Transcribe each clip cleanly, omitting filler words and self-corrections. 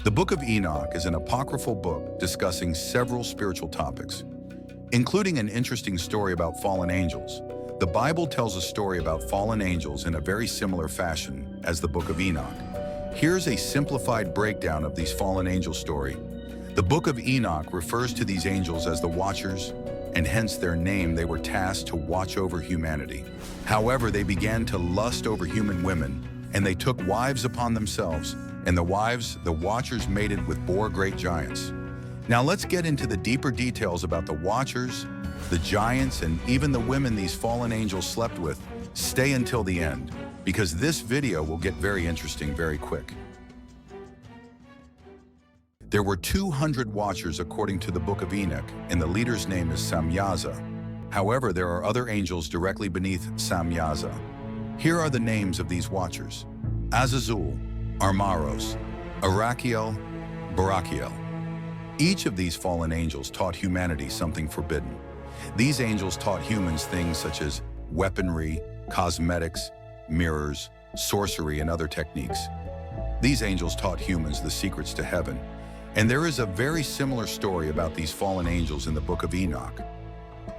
The Book of Enoch is an apocryphal book discussing several spiritual topics, including an interesting story about fallen angels. The Bible tells a story about fallen angels in a very similar fashion as the Book of Enoch. Here's a simplified breakdown of these fallen angel story. The Book of Enoch refers to these angels as the Watchers, and hence their name. They were tasked to watch over humanity. However, they began to lust over human women, and they took wives upon themselves, and the wives, the Watchers, mated with great giants. Now let's get into the deeper details about the Watchers, the giants, and even the women these fallen angels slept with. Stay until the end, because this video will get very interesting very quick. There were 200 Watchers according to the Book of Enoch, and the leader's name is Samyaza. However, there are other angels directly beneath Samyaza. Here are the names of these Watchers: Azazel, Armaros, Arachiel, Barachiel. Each of these fallen angels taught humanity something forbidden. These angels taught humans things such as weaponry, cosmetics, mirrors, sorcery, and other techniques. These angels taught humans the secrets to heaven. And there is a very similar story about these fallen angels in the Book of Enoch.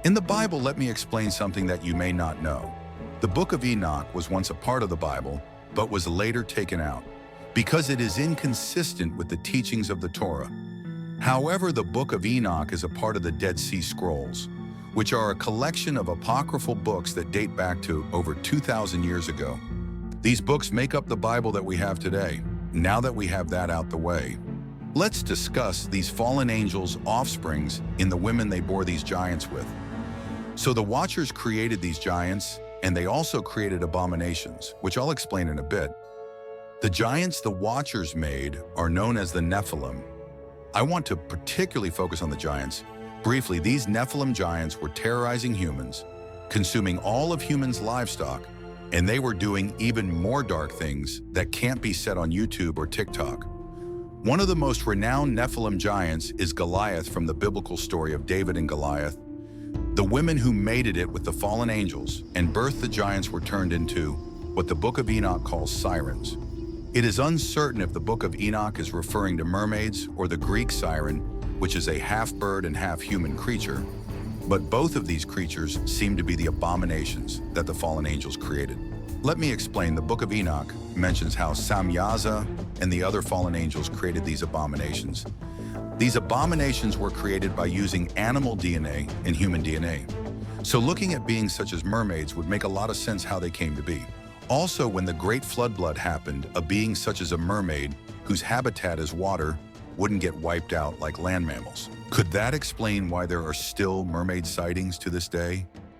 In the Bible, let me explain something that you may not know. The Book of Enoch was once a part of the Bible, but was later taken out, because it is inconsistent with the teachings of the Torah. However, the Book of Enoch is a part of the Dead Sea Scrolls, which are a collection of apocryphal books that date back to over 2,000 years ago. These books make up the Bible that we have today. Now that we have that out the way, let's discuss these fallen angels' offsprings in the women they bore these giants with. So the Watchers created these giants, and they also created abominations, which I'll explain in a bit. The giants the Watchers made are known as the Nephilim. I want to particularly focus on the giants. Briefly, these Nephilim giants were terrorizing humans, consuming all of humans' livestock, and they were doing even more dark things that can't be said on YouTube or TikTok. One of the most renowned Nephilim giants is Goliath from the biblical story of David and Goliath. The women who mated it with the fallen angels and birthed the giants were turned into what the Book of Enoch calls Sirens. It is uncertain if the Book of Enoch is referring to mermaids or the Greek siren, which is a half-bird and half-human creature, but both of these creatures seem to be the abominations that the fallen angels created. Let me explain. The Book of Enoch mentions how Samyaza and the other fallen angels created these abominations. These abominations were created by using animal DNA and human DNA. So looking at beings such as mermaids would make a lot of sense how they came to be. Also, when the great flood happened, a being such as a mermaid, whose habitat is water, wouldn't get wiped out like land mammals. Could that explain why there are still mermaid sightings to this day?